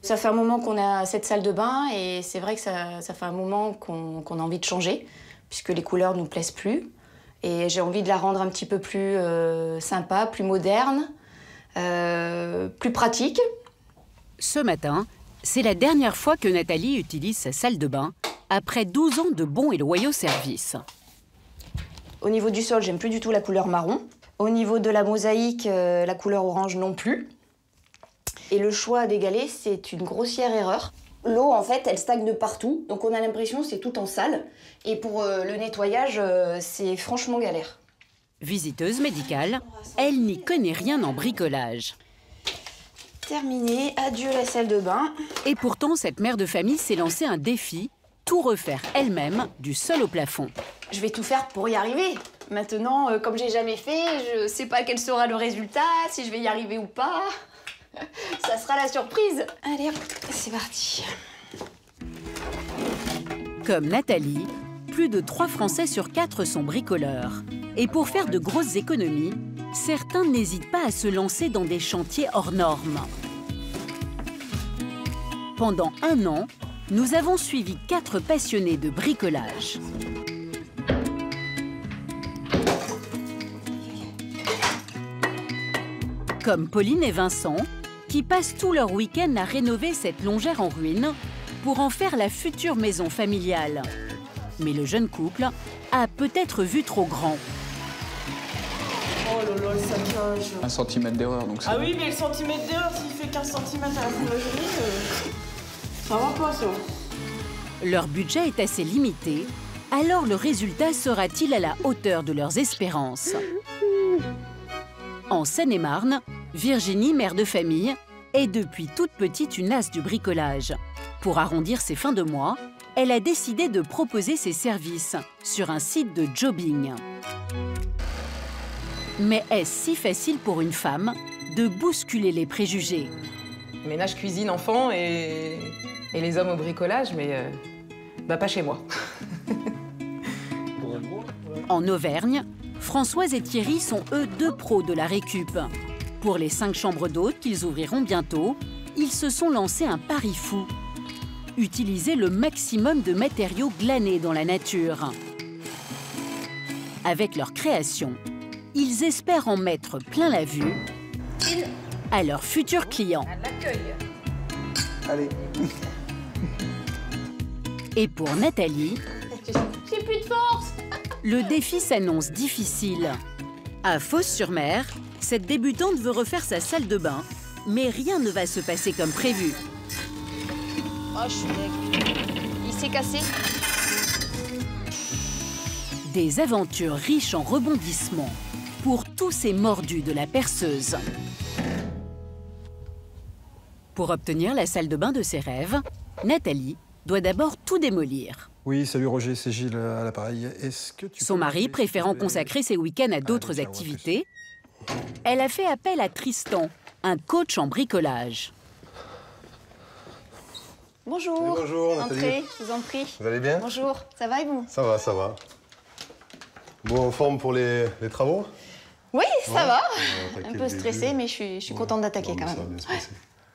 Ça fait un moment qu'on a cette salle de bain et c'est vrai que ça fait un moment qu'on a envie de changer puisque les couleurs ne nous plaisent plus. Et j'ai envie de la rendre un petit peu plus sympa, plus moderne, plus pratique. Ce matin, c'est la dernière fois que Nathalie utilise sa salle de bain après 12 ans de bons et loyaux services. Au niveau du sol, j'aime plus du tout la couleur marron. Au niveau de la mosaïque, la couleur orange non plus. Et le choix des galets, c'est une grossière erreur. L'eau, en fait, elle stagne partout, donc on a l'impression que c'est tout en sale. Et pour le nettoyage, c'est franchement galère. Visiteuse médicale, elle n'y connaît rien en bricolage. Terminé, adieu la salle de bain. Et pourtant, cette mère de famille s'est lancé un défi, tout refaire elle-même, du sol au plafond. Je vais tout faire pour y arriver. Maintenant, comme j'ai jamais fait, je sais pas quel sera le résultat, si je vais y arriver ou pas. Ça sera la surprise. Allez hop, c'est parti. Comme Nathalie, plus de 3 Français sur 4 sont bricoleurs. Et pour faire de grosses économies, certains n'hésitent pas à se lancer dans des chantiers hors normes. Pendant 1 an, nous avons suivi 4 passionnés de bricolage. Comme Pauline et Vincent, qui passent tout leur week-end à rénover cette longère en ruine pour en faire la future maison familiale. Mais le jeune couple a peut-être vu trop grand. Oh là là, le saccage. 1 centimètre d'erreur, donc Ah oui, mais le centimètre d'erreur, s'il fait 15 cm à la boulangerie, ça va pas, ça. Leur budget est assez limité, alors le résultat sera-t-il à la hauteur de leurs espérances? En Seine-et-Marne, Virginie, mère de famille, est depuis toute petite une as du bricolage. Pour arrondir ses fins de mois, elle a décidé de proposer ses services sur un site de jobbing. Mais est-ce si facile pour une femme de bousculer les préjugés? Ménage, cuisine, enfants et les hommes au bricolage, mais pas chez moi. En Auvergne, Françoise et Thierry sont eux 2 pros de la récup. Pour les 5 chambres d'hôtes qu'ils ouvriront bientôt, ils se sont lancés un pari fou. Utiliser le maximum de matériaux glanés dans la nature. Avec leur création, ils espèrent en mettre plein la vue à leurs futurs clients. Allez. Et pour Nathalie, J'ai plus de force. le défi s'annonce difficile. À Fos-sur-Mer, cette débutante veut refaire sa salle de bain, mais rien ne va se passer comme prévu. Oh, je suis deg. Il s'est cassé. Des aventures riches en rebondissements pour tous ces mordus de la perceuse. Pour obtenir la salle de bain de ses rêves, Nathalie doit d'abord tout démolir. Oui, salut Roger, c'est Gilles à l'appareil. Son mari préférant consacrer ses week-ends à d'autres activités, elle a fait appel à Tristan, un coach en bricolage. Bonjour. Oui, bonjour, Nathalie. Entrez, je vous en prie. Vous allez bien? Bonjour, ça va et vous? Ça va, ça va. Bon, en forme pour les travaux? Oui, ça va. On va Un attaquer peu le stressée, début. mais je suis contente d'attaquer Non, mais quand ça va même. bien se passer.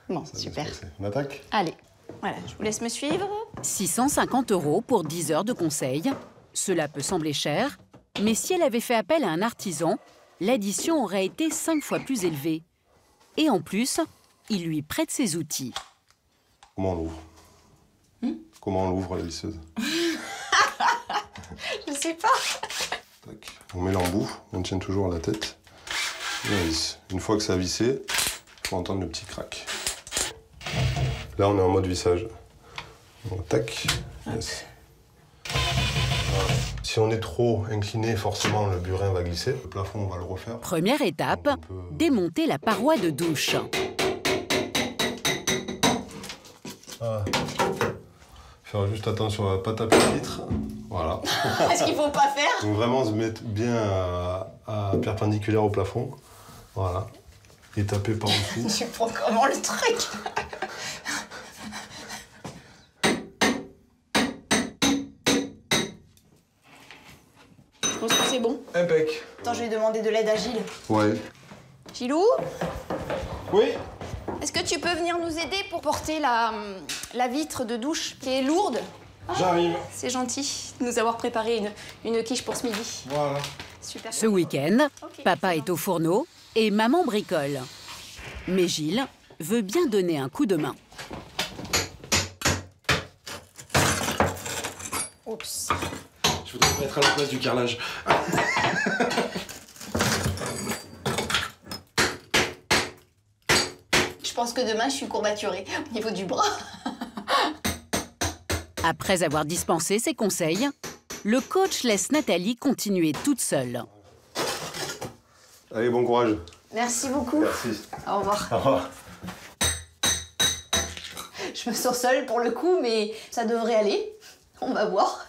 Bon, Ça va bien super. se passer. On attaque? Allez, voilà, je vous laisse me suivre. 650 € pour 10 heures de conseil. Cela peut sembler cher, mais si elle avait fait appel à un artisan, l'addition aurait été 5 fois plus élevée. Et en plus, il lui prête ses outils. Comment on l'ouvre? Comment on l'ouvre, la visseuse? Je sais pas. Tac. On met l'embout, on tient toujours à la tête. Et on visse. Une fois que ça a vissé, il faut entendre le petit crack. Là, on est en mode vissage. Donc, tac. Yes. Voilà. Si on est trop incliné, forcément, le burin va glisser. Le plafond, on va le refaire. Première étape, Donc, on peut- démonter la paroi de douche. Ah. Faire juste attention à ne pas taper le vitre. Voilà. Est-ce qu'il faut pas faire? Donc vraiment se mettre bien à perpendiculaire au plafond. Voilà. Et taper par dessous. Tu prends comment le truc? Je pense que c'est bon. Impec. Attends, je vais demander de l'aide à Gilles. Ouais. Gilou? Oui. Est-ce que tu peux venir nous aider pour porter la vitre de douche qui est lourde? J'arrive. C'est gentil de nous avoir préparé une quiche pour ce midi. Voilà. Super. Ce week-end, Ok. papa est au fourneau et maman bricole. Mais Gilles veut bien donner un coup de main. Oups. Je voudrais me mettre à la place du carrelage. Je pense que demain, je suis courbaturée au niveau du bras. Après avoir dispensé ses conseils, le coach laisse Nathalie continuer toute seule. Allez, bon courage. Merci beaucoup. Merci. Au revoir. Au revoir. Je me sens seule pour le coup, mais ça devrait aller. On va voir.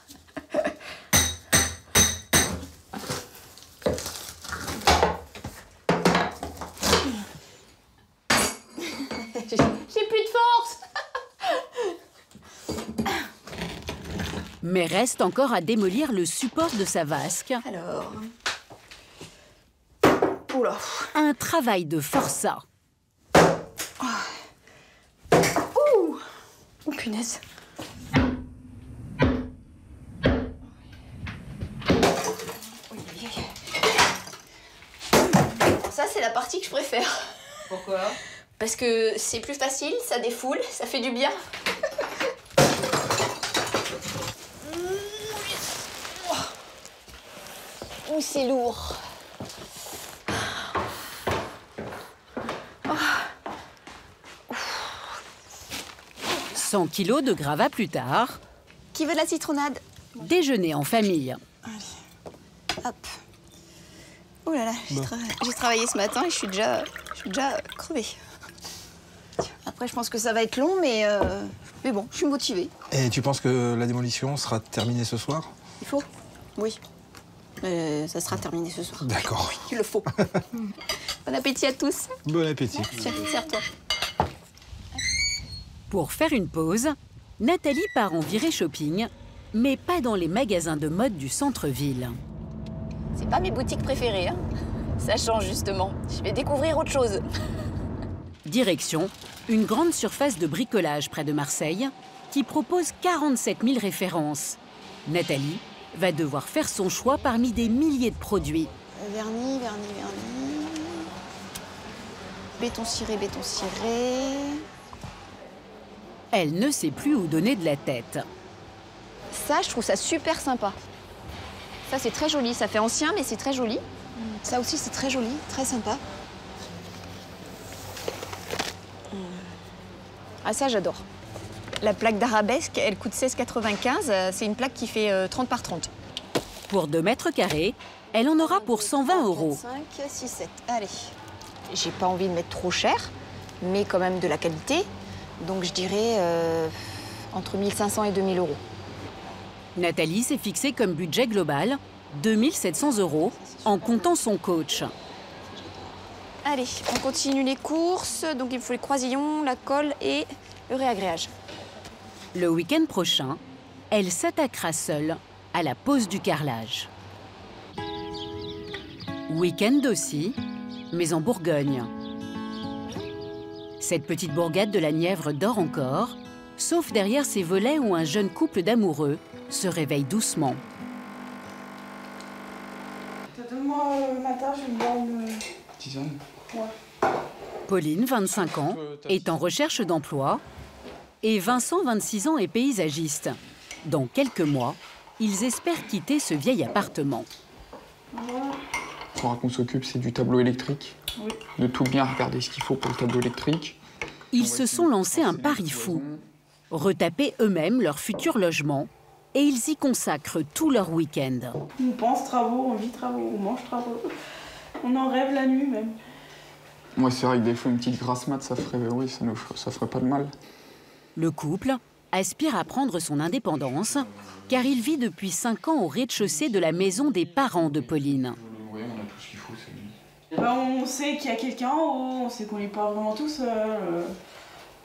J'ai plus de force. Mais reste encore à démolir le support de sa vasque. Alors... Oula. Un travail de forçat. Ouh. Oh, punaise. Ça, c'est la partie que je préfère. Pourquoi? Parce que c'est plus facile, ça défoule, ça fait du bien. Ouh, c'est lourd. 100 kilos de gravats plus tard, Qui veut de la citronnade? déjeuner en famille. Hop. Oh là là, j'ai travaillé ce matin et je suis déjà crevée. Après, je pense que ça va être long, mais bon, je suis motivée. Et tu penses que la démolition sera terminée ce soir? Il faut? Oui. Ça sera terminé ce soir. D'accord. Il le faut. Bon appétit à tous. Bon appétit. Tiens, sers-toi. Pour faire une pause, Nathalie part en virée shopping, mais pas dans les magasins de mode du centre-ville. C'est pas mes boutiques préférées, hein. Ça change justement. Je vais découvrir autre chose. Direction, une grande surface de bricolage près de Marseille qui propose 47 000 références. Nathalie va devoir faire son choix parmi des milliers de produits. Vernis. Béton ciré. Elle ne sait plus où donner de la tête. Ça, je trouve ça super sympa. Ça, c'est très joli. Ça fait ancien, mais c'est très joli. Ça aussi, c'est très joli, très sympa. Ah, ça, j'adore. La plaque d'arabesque, elle coûte 16,95. C'est une plaque qui fait 30 par 30. Pour 2 mètres carrés, elle en aura pour 120 €. 5, 6, 7. Allez. J'ai pas envie de mettre trop cher, mais quand même de la qualité. Donc, je dirais entre 1500 et 2000 €. Nathalie s'est fixé comme budget global 2 700 € en comptant son coach. Allez, on continue les courses. Donc, il me faut les croisillons, la colle et le réagréage. Le week-end prochain, elle s'attaquera seule à la pose du carrelage. Week-end aussi, mais en Bourgogne. Cette petite bourgade de la Nièvre dort encore, sauf derrière ses volets où un jeune couple d'amoureux se réveille doucement. Donne-moi le matin, je vais me boire une Tisane. Ouais. Pauline, 25 ans, est en recherche d'emploi et Vincent, 26 ans, est paysagiste. Dans quelques mois, ils espèrent quitter ce vieil appartement. Voilà. Il faudra qu'on s'occupe, c'est du tableau électrique. Oui. De tout bien regarder ce qu'il faut pour le tableau électrique. Ils se sont lancés un pari fou. Retaper eux-mêmes leur futur logement et ils y consacrent tout leur week-end. On pense travaux, on vit travaux, on mange travaux. On en rêve la nuit même. Moi, c'est vrai que des fois, une petite grasse mat, ça ferait, oui, ça ferait pas de mal. Le couple aspire à prendre son indépendance car il vit depuis 5 ans au rez-de-chaussée de la maison des parents de Pauline. Oui, on a tout ce qu'il faut, c'est bien. Ben, on sait qu'il y a quelqu'un en haut, on sait qu'on n'est pas vraiment tout seul.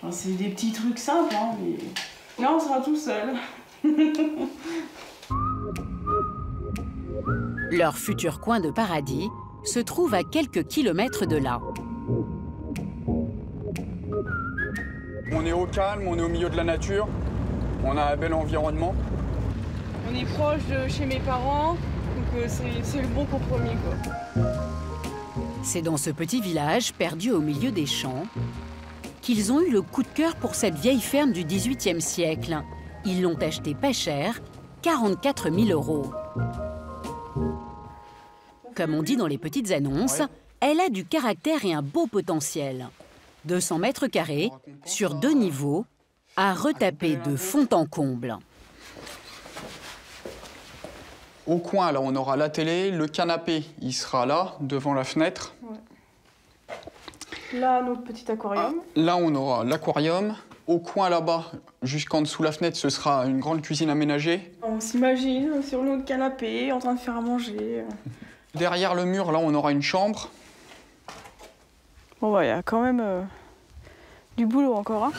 Enfin, c'est des petits trucs simples, hein, mais là on sera tout seul. Leur futur coin de paradis se trouve à quelques kilomètres de là. On est au calme, on est au milieu de la nature, on a un bel environnement. On est proche de chez mes parents, donc c'est le bon compromis, quoi. C'est dans ce petit village, perdu au milieu des champs, qu'ils ont eu le coup de cœur pour cette vieille ferme du XVIIIe siècle. Ils l'ont achetée pas cher, 44 000 €. Comme on dit dans les petites annonces, elle a du caractère et un beau potentiel. 200 mètres carrés, sur 2 niveaux, à retaper de fond en comble. Au coin, là, on aura la télé, le canapé, il sera là, devant la fenêtre. Ouais. Là, notre petit aquarium. Là, on aura l'aquarium. Au coin, là-bas, jusqu'en dessous la fenêtre, ce sera une grande cuisine aménagée. On s'imagine sur notre canapé, en train de faire à manger. Derrière le mur, là, on aura une chambre. Bon, bah, il y a quand même du boulot encore, hein.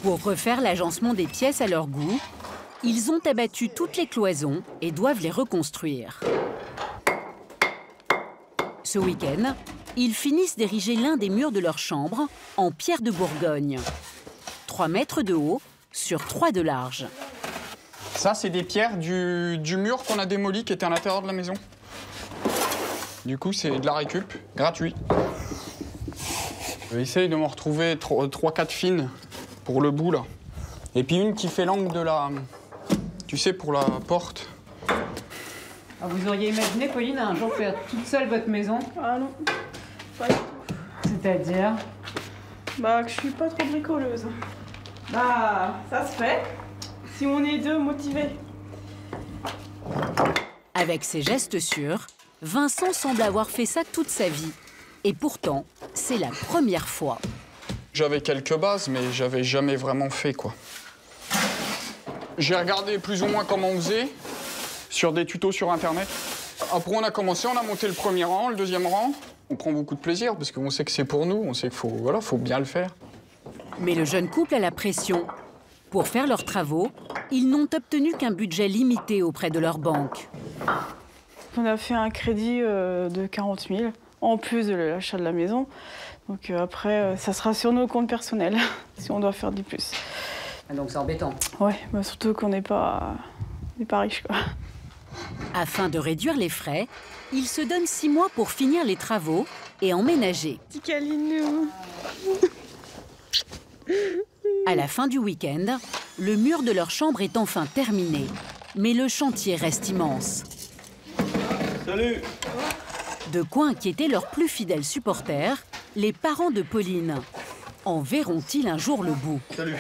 Pour refaire l'agencement des pièces à leur goût, ils ont abattu toutes les cloisons et doivent les reconstruire. Ce week-end, ils finissent d'ériger l'un des murs de leur chambre en pierre de Bourgogne. 3 mètres de haut sur 3 de large. Ça, c'est des pierres du mur qu'on a démoli, qui était à l'intérieur de la maison. Du coup, c'est de la récup, gratuit. Essaye de m'en retrouver 3-4 fines pour le bout, là. Et puis une qui fait l'angle de la... Tu sais, pour la porte. Ah, vous auriez imaginé, Pauline, un jour faire toute seule votre maison? Ah non, pas du tout. C'est-à-dire? Bah, que je suis pas trop bricoleuse. Bah, ça se fait, si on est deux motivés. Avec ses gestes sûrs, Vincent semble avoir fait ça toute sa vie. Et pourtant, c'est la première fois. J'avais quelques bases, mais j'avais jamais vraiment fait, quoi. J'ai regardé plus ou moins comment on faisait, sur des tutos sur Internet. Après, on a commencé, on a monté le premier rang, le deuxième rang. On prend beaucoup de plaisir, parce qu'on sait que c'est pour nous, on sait qu'il faut, voilà, faut bien le faire. Mais le jeune couple a la pression. Pour faire leurs travaux, ils n'ont obtenu qu'un budget limité auprès de leur banque. On a fait un crédit de 40 000, en plus de l'achat de la maison. Donc après, ça sera sur nos comptes personnels, si on doit faire du plus. Ah, donc c'est embêtant. Ouais, bah surtout qu'on n'est pas riches, quoi. Afin de réduire les frais, ils se donnent 6 mois pour finir les travaux et emménager. Petit câlinou. À la fin du week-end, le mur de leur chambre est enfin terminé. Mais le chantier reste immense. Salut! De quoi inquiéter leurs plus fidèles supporters, les parents de Pauline. En verront-ils un jour le bout? Salut!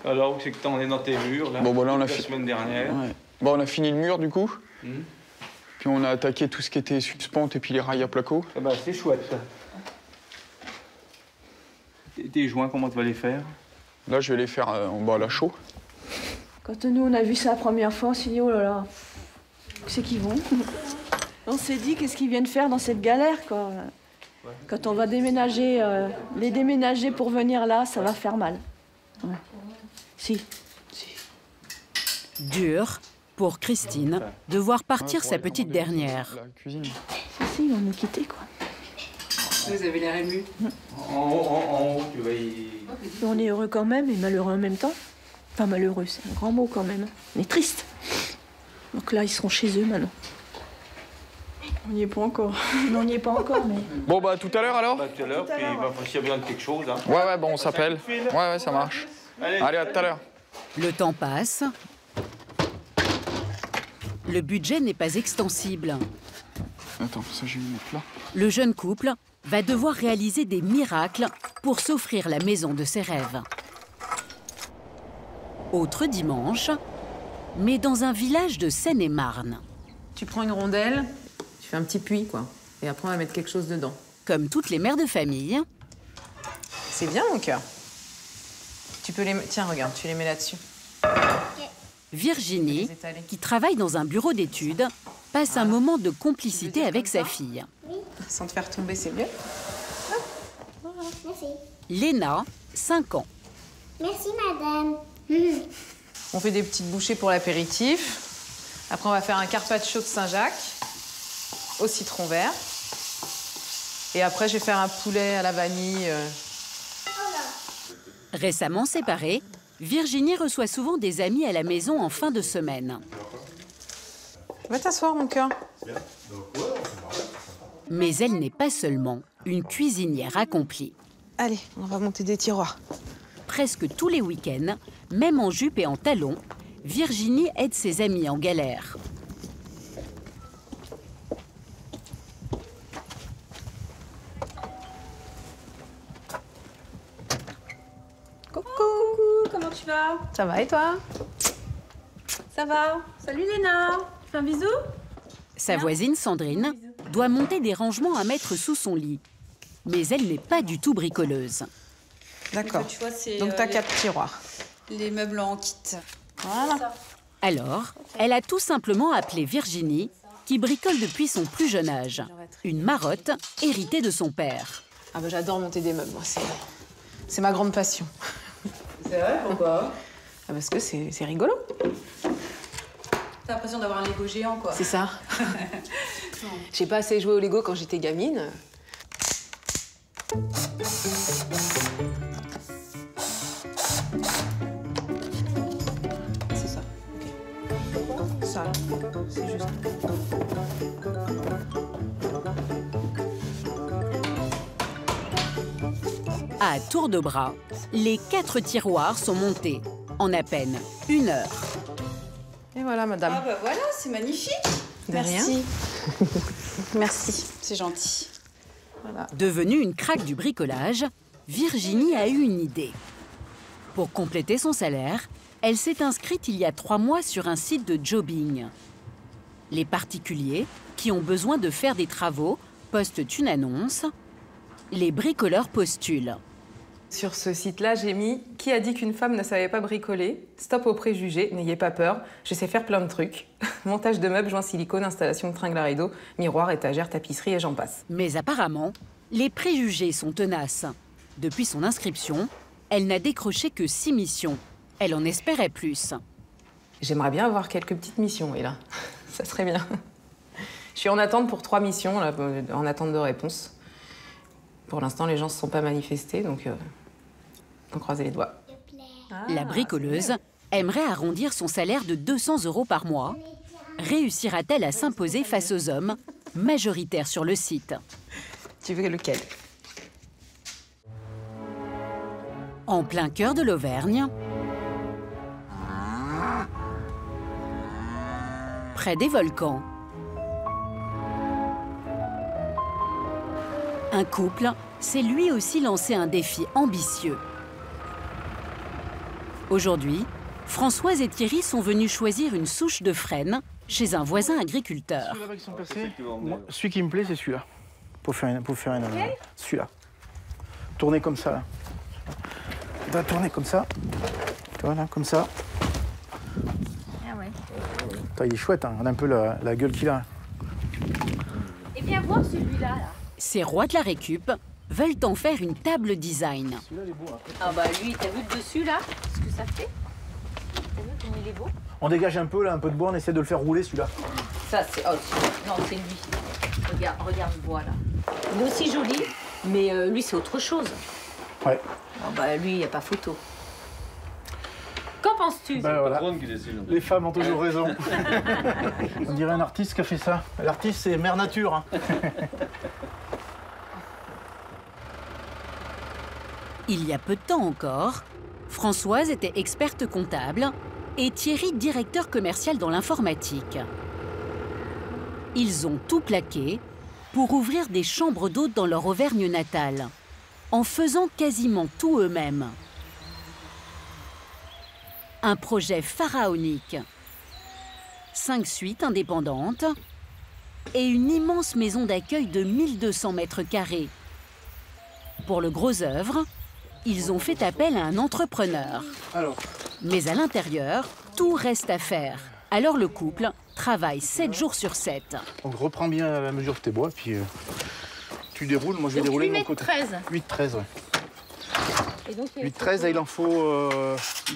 Alors, où c'est que t'en es dans tes murs, là? Bon, bah là, on a la semaine dernière. Ouais. Bon, on a fini le mur, du coup. Puis on a attaqué tout ce qui était suspente et puis les rails à placo. Ah bah, c'est chouette, ça. Tes joints, comment tu vas les faire? Là, je vais les faire en bas à la chaux. Quand nous, on a vu ça la première fois, on s'est dit, oh là là, c'est qu'ils vont. On s'est dit, qu'est-ce qu'ils viennent faire dans cette galère, quoi. Ouais. Quand on va déménager, les déménager pour venir là, ça va faire mal. Ouais. Si. Dur pour Christine de voir partir sa petite dernière. La cuisine. Si, ils vont nous quitter, quoi. Vous avez l'air ému. En haut, tu vas y... On est heureux quand même et malheureux en même temps. Enfin, malheureux, c'est un grand mot quand même. On est triste. Donc là, ils seront chez eux maintenant. On n'y est pas encore. Non, on n'y est pas encore, mais... Bon, bah, tout à l'heure, alors? Bah, tout à l'heure, puis s'il y a besoin de quelque chose, hein. Ouais, bon, on s'appelle. Ouais, ça marche. Allez, à tout à l'heure. Le temps passe. Le budget n'est pas extensible. Attends, ça, je vais le mettre là. Le jeune couple va devoir réaliser des miracles pour s'offrir la maison de ses rêves. Autre dimanche, mais dans un village de Seine-et-Marne. Tu prends une rondelle, tu fais un petit puits, quoi. Et après, on va mettre quelque chose dedans. Comme toutes les mères de famille, C'est bien, mon cœur. Tu peux les... Tiens, regarde, tu les mets là-dessus. Virginie, qui travaille dans un bureau d'études, passe un moment de complicité avec sa fille. Sans te faire tomber, c'est mieux. Merci. Léna, 5 ans. Merci, madame. On fait des petites bouchées pour l'apéritif. Après, on va faire un carpaccio de Saint-Jacques au citron vert. Et après, je vais faire un poulet à la vanille Récemment séparée, Virginie reçoit souvent des amis à la maison en fin de semaine. Va t'asseoir, mon cœur. Mais elle n'est pas seulement une cuisinière accomplie. Allez, on va monter des tiroirs. Presque tous les week-ends, même en jupe et en talons, Virginie aide ses amis en galère. Coucou, comment tu vas? Ça va et toi? Ça va. Salut Léna. Fais un bisou. Sa voisine Sandrine doit monter des rangements à mettre sous son lit. Mais elle n'est pas du tout bricoleuse. D'accord. Tu vois, c'est Donc t'as 4 tiroirs. les meubles en kit. Voilà. Alors, elle a tout simplement appelé Virginie, qui bricole depuis son plus jeune âge. Une marotte héritée de son père. Ah bah j'adore monter des meubles, moi. C'est ma grande passion. C'est vrai, pourquoi? Ah, parce que c'est rigolo. T'as l'impression d'avoir un Lego géant, quoi. C'est ça. J'ai pas assez joué au Lego quand j'étais gamine. C'est ça. Ok. Ça, là. C'est juste. À tour de bras, les 4 tiroirs sont montés en à peine 1 heure. Et voilà, madame. Ah bah voilà, c'est magnifique. De Merci. rien. Merci, c'est gentil. Voilà. Devenue une craque du bricolage, Virginie a eu une idée. Pour compléter son salaire, elle s'est inscrite il y a 3 mois sur un site de jobbing. Les particuliers qui ont besoin de faire des travaux postent une annonce. Les bricoleurs postulent. Sur ce site-là, j'ai mis « Qui a dit qu'une femme ne savait pas bricoler ? Stop aux préjugés, n'ayez pas peur, je sais faire plein de trucs. Montage de meubles, joints silicone, installation de tringles à rideaux, miroirs, étagères, tapisserie et j'en passe. » Mais apparemment, les préjugés sont tenaces. Depuis son inscription, elle n'a décroché que 6 missions. Elle en espérait plus. J'aimerais bien avoir quelques petites missions, oui, là. Ça serait bien. Je suis en attente pour 3 missions, là, en attente de réponse. Pour l'instant, les gens ne se sont pas manifestés, donc on croise les doigts. La bricoleuse aimerait arrondir son salaire de 200 € par mois. Réussira-t-elle à s'imposer face aux hommes, majoritaires sur le site? Tu veux lequel? En plein cœur de l'Auvergne, près des volcans, un couple s'est lui aussi lancé un défi ambitieux. Aujourd'hui, Françoise et Thierry sont venus choisir une souche de frêne chez un voisin agriculteur. Ceux-là qui sont passés, moi, celui qui me plaît, c'est celui-là. Pour faire une celui-là. Tourner comme ça, là. On va tourner comme ça. Voilà, comme ça. Ah ouais. Attends, il est chouette, hein. On a un peu la gueule qu'il a. Et viens voir celui-là, là. Ces rois de la récup veulent en faire une table design. Ah bah lui, t'as vu le dessus, là? Ce que ça fait? T'as vu comme il est beau? On dégage un peu, là, un peu de bois, on essaie de le faire rouler, celui-là. Ça, c'est... Oh, non, c'est lui. Regarde le bois, là. Il est aussi joli, mais lui, c'est autre chose. Ouais. Oh bah lui, il n'y a pas photo. Qu'en penses-tu? Ben voilà. Les femmes ont toujours raison. On dirait un artiste qui a fait ça. L'artiste, c'est Mère Nature. Hein. Il y a peu de temps encore, Françoise était experte comptable et Thierry directeur commercial dans l'informatique. Ils ont tout plaqué pour ouvrir des chambres d'hôtes dans leur Auvergne natale, en faisant quasiment tout eux-mêmes. Un projet pharaonique. 5 suites indépendantes et une immense maison d'accueil de 1200 mètres carrés. Pour le gros œuvre, ils ont fait appel à un entrepreneur. Mais à l'intérieur, tout reste à faire. Alors le couple travaille 7 jours sur 7. Donc reprends bien la mesure de tes bois, puis tu déroules. Moi je vais donc, dérouler 8 de mon mètres côté. 13. 8-13, ouais. Et donc, 8-13, il en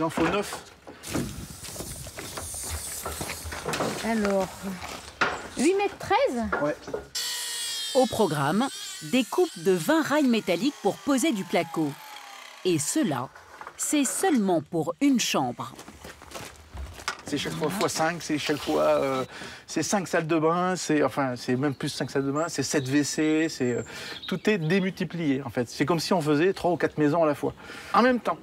faut 9. Alors, 8 mètres 13? Ouais. Au programme, des coupes de 20 rails métalliques pour poser du placo. Et cela c'est seulement pour une chambre. C'est chaque fois x5, c'est chaque fois... c'est 5 salles de bain, c'est même plus 5 salles de bain, c'est 7 WC, tout est démultiplié en fait. C'est comme si on faisait 3 ou 4 maisons à la fois, en même temps.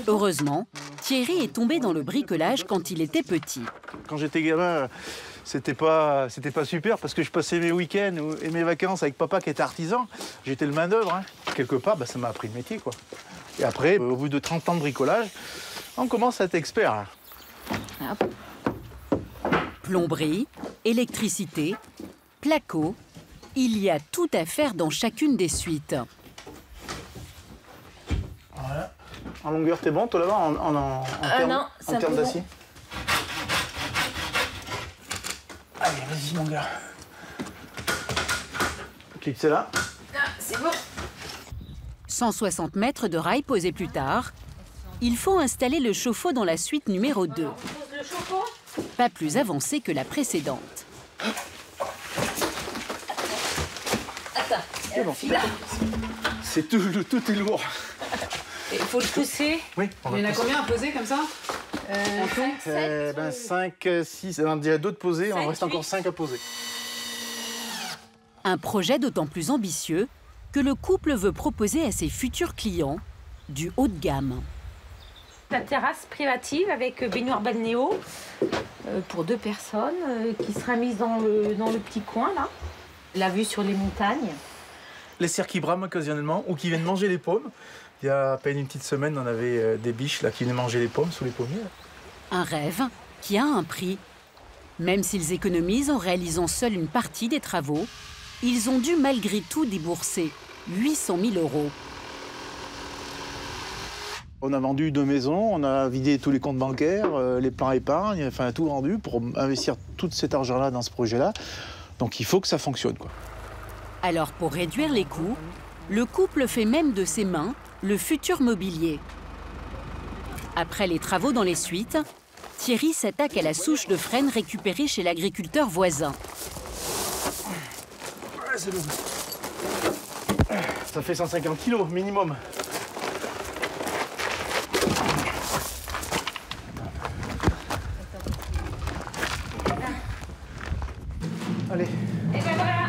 Heureusement, Thierry est tombé dans le bricolage quand il était petit. Quand j'étais gamin, c'était pas super parce que je passais mes week-ends et mes vacances avec papa qui était artisan. J'étais le main-d'œuvre. Hein. Quelque part, ça m'a appris le métier, quoi. Et après, au bout de 30 ans de bricolage, on commence à être expert. Hein. Plomberie, électricité, placo, il y a tout à faire dans chacune des suites. Voilà. En longueur, t'es bon, toi là-bas, en termes d'acier? Allez, vas-y, mon gars. Clip, c'est là. C'est bon. 160 mètres de rails posés plus tard, il faut installer le chauffe-eau dans la suite numéro 2. Pas plus avancé que la précédente. Attends, c'est bon. C'est tout est lourd. Il faut le pousser. Oui. Il y en a combien à poser comme ça 5, 6, on a déjà d'autres posés, il en reste encore 5 à poser. Un projet d'autant plus ambitieux que le couple veut proposer à ses futurs clients du haut de gamme. La terrasse privative avec baignoire balnéo pour 2 personnes qui sera mise dans le petit coin là. La vue sur les montagnes. Les cerfs qui brament occasionnellement ou qui viennent manger les pommes. Il y a à peine une petite semaine, on avait des biches là, qui venaient manger les pommes sous les pommiers. Un rêve qui a un prix. Même s'ils économisent en réalisant seuls une partie des travaux, ils ont dû malgré tout débourser 800 000 €. On a vendu 2 maisons, on a vidé tous les comptes bancaires, les plans épargne, enfin tout vendu pour investir tout cet argent-là dans ce projet-là. Donc il faut que ça fonctionne, quoi. Alors pour réduire les coûts, le couple fait même de ses mains le futur mobilier. Après les travaux dans les suites, Thierry s'attaque à la souche de frêne récupérée chez l'agriculteur voisin. C'est bon. Ça fait 150 kilos minimum. Allez. Et ben voilà,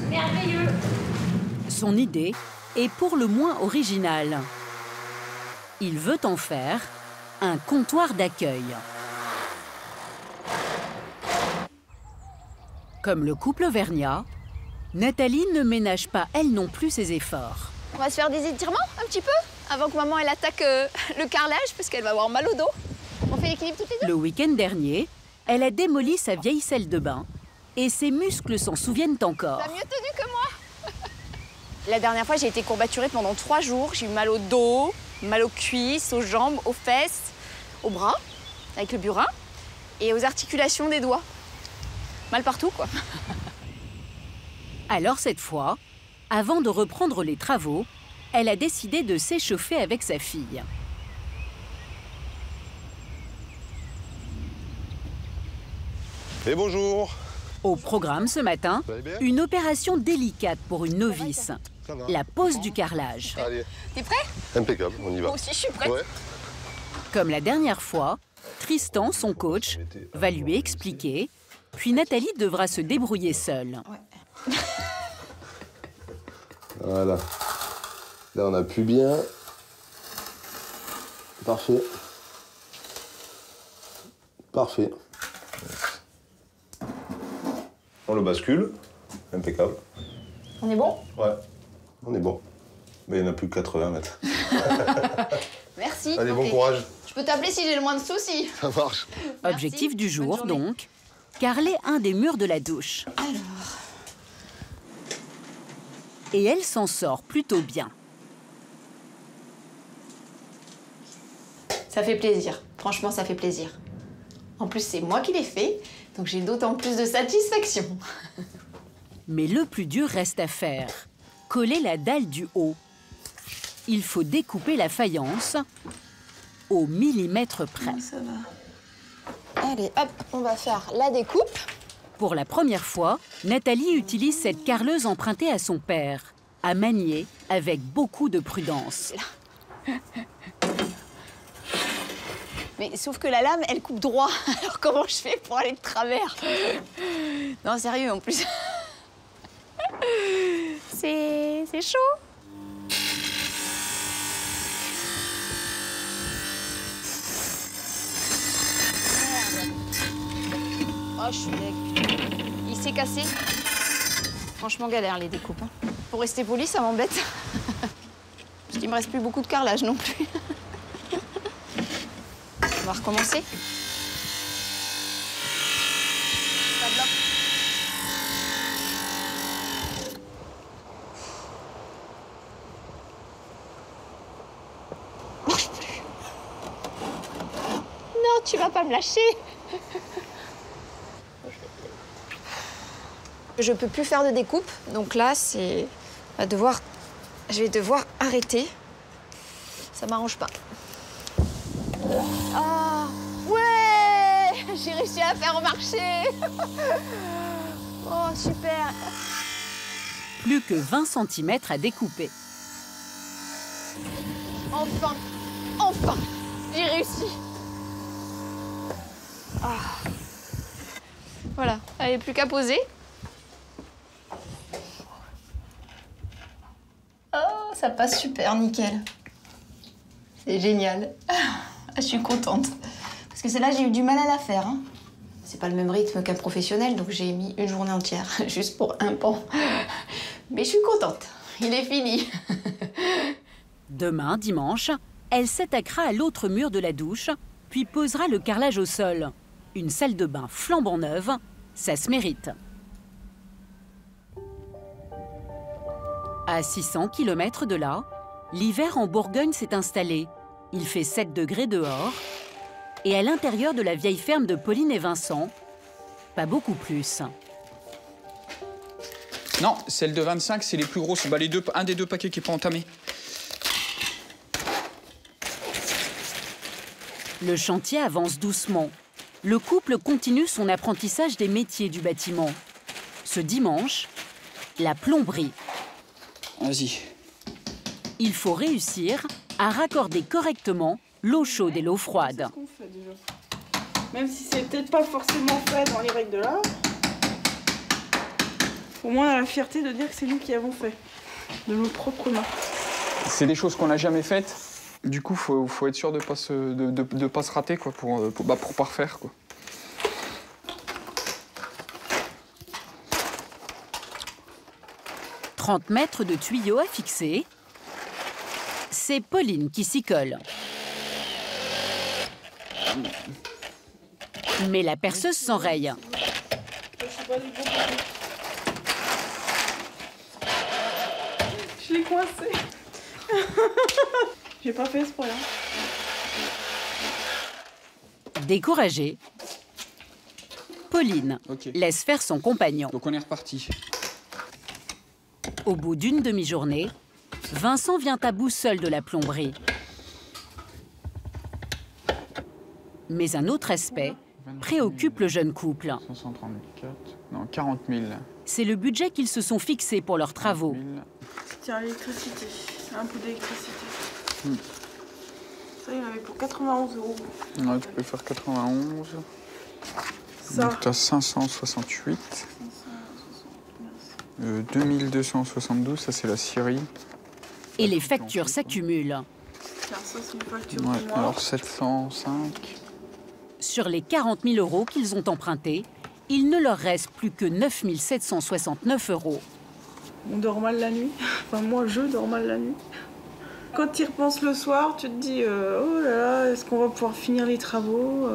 merveilleux. Son idée est pour le moins originale. Il veut en faire un comptoir d'accueil. Comme le couple auvergnat, Nathalie ne ménage pas elle non plus ses efforts. On va se faire des étirements un petit peu avant que maman elle attaque le carrelage parce qu'elle va avoir mal au dos. On fait l'équilibre toutes les deux. Le week-end dernier, elle a démoli sa vieille salle de bain et ses muscles s'en souviennent encore. T'as mieux tenu que moi. La dernière fois, j'ai été courbaturée pendant 3 jours. J'ai eu mal au dos, mal aux cuisses, aux jambes, aux fesses, aux bras, avec le burin, et aux articulations des doigts. Mal partout, quoi. Alors cette fois, avant de reprendre les travaux, elle a décidé de s'échauffer avec sa fille. Et bonjour. Au programme ce matin, une opération délicate pour une novice. La pose du carrelage. Allez. T'es prêt? Impeccable, on y va. Moi aussi, je suis prête. Ouais. Comme la dernière fois, Tristan, son coach, va lui expliquer, puis Nathalie devra se débrouiller seule. Ouais. Voilà. Là, on appuie bien. Parfait. Parfait. On le bascule. Impeccable. On est bon? Ouais. On est bon. Mais il n'y en a plus que 80 mètres. Merci. Allez, Okay. bon courage. Je peux t'appeler si j'ai le moins de soucis. Ça marche. Objectif du jour, donc, carreler un des murs de la douche. Alors. Et elle s'en sort plutôt bien. Ça fait plaisir. Franchement, ça fait plaisir. En plus, c'est moi qui l'ai fait, donc j'ai d'autant plus de satisfaction. Mais le plus dur reste à faire. Coller la dalle du haut. Il faut découper la faïence au millimètre près. Ça va. Allez, hop, on va faire la découpe. Pour la première fois, Nathalie utilise cette carreleuse empruntée à son père, à manier avec beaucoup de prudence. Mais sauf que la lame, elle coupe droit. Alors comment je fais pour aller de travers? Non, sérieux, en plus. C'est chaud. Oh, je suis deg. Il s'est cassé. Franchement, galère, les découpes. Hein. Pour rester poli, ça m'embête. Parce qu'il me reste plus beaucoup de carrelage non plus. On va recommencer. Ça bloque. Marche plus. Non, tu vas pas me lâcher. Je peux plus faire de découpe, donc là, je vais devoir arrêter. Ça m'arrange pas. Ah, ouais, j'ai réussi à faire marcher. Oh, super. Plus que 20 cm à découper. Enfin, j'ai réussi. Ah. Voilà, allez, plus qu'à poser. Oh, ça passe super, nickel. C'est génial. Je suis contente. Parce que celle-là, j'ai eu du mal à la faire. Hein. C'est pas le même rythme qu'un professionnel, donc j'ai mis une journée entière, juste pour un pan. Mais je suis contente. Il est fini. Demain, dimanche, elle s'attaquera à l'autre mur de la douche, puis posera le carrelage au sol. Une salle de bain flambant neuve, ça se mérite. À 600 km de là, l'hiver en Bourgogne s'est installé. Il fait 7 degrés dehors. Et à l'intérieur de la vieille ferme de Pauline et Vincent, pas beaucoup plus. Non, celle de 25, c'est les plus grosses. Bah, un des deux paquets qui n'est pas entamé. Le chantier avance doucement. Le couple continue son apprentissage des métiers du bâtiment. Ce dimanche, la plomberie. Vas-y. Il faut réussir à raccorder correctement l'eau chaude et l'eau froide. C'est ce qu'on fait déjà. Même si c'est peut-être pas forcément fait dans les règles de l'art, au moins on a la fierté de dire que c'est nous qui avons fait, de nos propres mains. C'est des choses qu'on n'a jamais faites. Du coup, faut être sûr de ne pas se rater quoi, pour pas refaire. Quoi. « 30 mètres de tuyaux à fixer. C'est Pauline qui s'y colle. Mais la perceuse s'enraye. Je l'ai coincé. J'ai pas fait exprès. Découragée, Pauline laisse faire son compagnon. Donc on est reparti. Au bout d'une demi-journée, Vincent vient à bout seul de la plomberie. Mais un autre aspect préoccupe le jeune couple. 534, non, 40 000. C'est le budget qu'ils se sont fixés pour leurs travaux. Tiens, l'électricité, un peu d'électricité. Ça, il y en avait pour 91 €. Ouais, tu peux faire 91. Ça. Donc tu as 568. 2272, ça c'est la scierie. Et les factures s'accumulent. Tiens, ça c'est une facture Ouais, de moi. alors 705. Sur les 40 000 € qu'ils ont empruntés, il ne leur reste plus que 9 769 €. On dort mal la nuit. Enfin, moi, je dors mal la nuit. Quand tu y repenses le soir, tu te dis oh là là, est-ce qu'on va pouvoir finir les travaux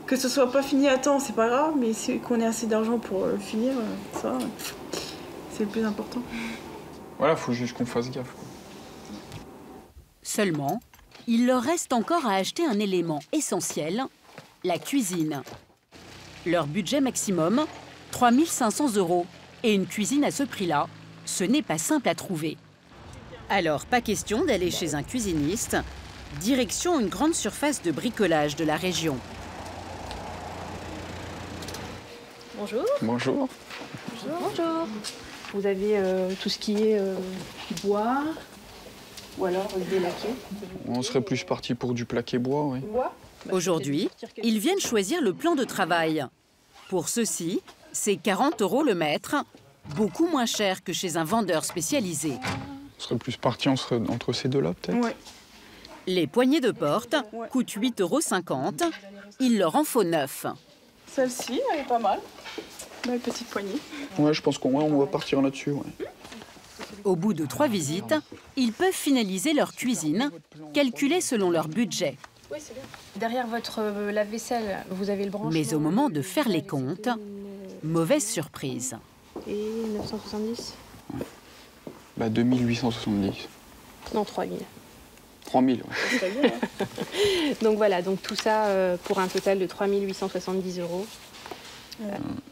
Que ce soit pas fini à temps, c'est pas grave, mais qu'on ait assez d'argent pour le finir, ça, c'est le plus important. Voilà, faut juste qu'on fasse gaffe. Quoi. Seulement, il leur reste encore à acheter un élément essentiel, la cuisine. Leur budget maximum, 3 500 €. Et une cuisine à ce prix-là, ce n'est pas simple à trouver. Alors, pas question d'aller chez un cuisiniste. Direction une grande surface de bricolage de la région. Bonjour. Bonjour. Bonjour. Vous avez tout ce qui est bois, Ou alors délaqué. On serait plus parti pour du plaqué bois, oui. Aujourd'hui, ils viennent choisir le plan de travail. Pour ceux-ci, c'est 40 € le mètre, beaucoup moins cher que chez un vendeur spécialisé. On serait plus parti entre ces deux-là, peut-être. Ouais. Les poignées de porte coûtent 8,50 €. Il leur en faut 9. Celle-ci, elle est pas mal. Belle petite poignée. Ouais, je pense qu'on va partir là-dessus. Ouais. Au bout de 3 visites, ils peuvent finaliser leur cuisine, calculée selon leur budget. Oui, c'est bien. Derrière votre lave-vaisselle, vous avez le branchement. Mais au moment de faire les comptes, mauvaise surprise. Et 970 ouais. Bah 2870. Non, 3000. 3000, ouais. Donc voilà, donc tout ça pour un total de 3870 €.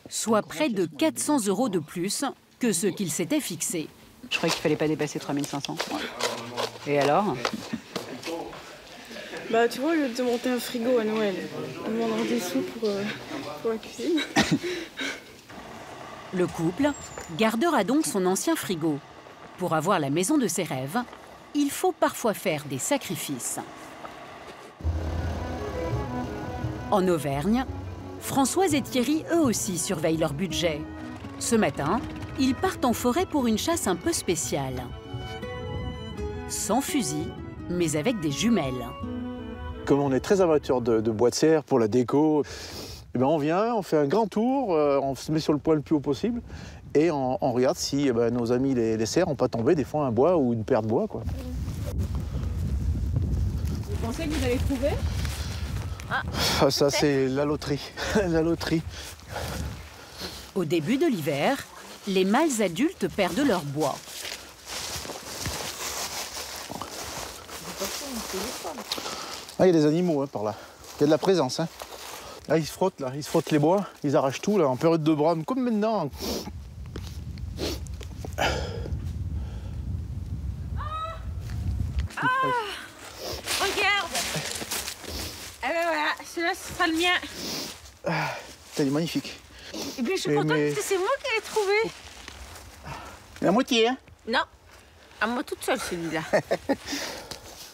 Soit près de 400 € de plus que ce qu'ils s'étaient fixé. Je croyais qu'il fallait pas dépasser 3500. Et alors? Bah tu vois, au lieu de monter un frigo à Noël, on demandera des sous pour la cuisine. Le couple gardera donc son ancien frigo. Pour avoir la maison de ses rêves, il faut parfois faire des sacrifices. En Auvergne, Françoise et Thierry, eux aussi, surveillent leur budget. Ce matin, ils partent en forêt pour une chasse un peu spéciale. Sans fusil, mais avec des jumelles. Comme on est très amateur de bois de serre pour la déco, eh ben on vient, on fait un grand tour, on se met sur le point le plus haut possible et on regarde si nos amis les cerfs n'ont pas tombé des fois un bois ou une paire de bois, quoi. Vous pensez que vous allez trouver? Ah, ça, c'est la loterie. La loterie. Au début de l'hiver, les mâles adultes perdent leur bois. Ah, il y a des animaux par là. Il y a de la présence. Hein. Là, ils se frottent, là. Ils se frottent les bois. Ils arrachent tout, là, en période de brame, comme maintenant. Regarde. Ah ben voilà, celui-là, ce sera le mien. Ah, il est magnifique. Et bien, je suis contente parce que c'est moi qui l'ai trouvé. La moitié, hein? Non, à moi toute seule, celui-là.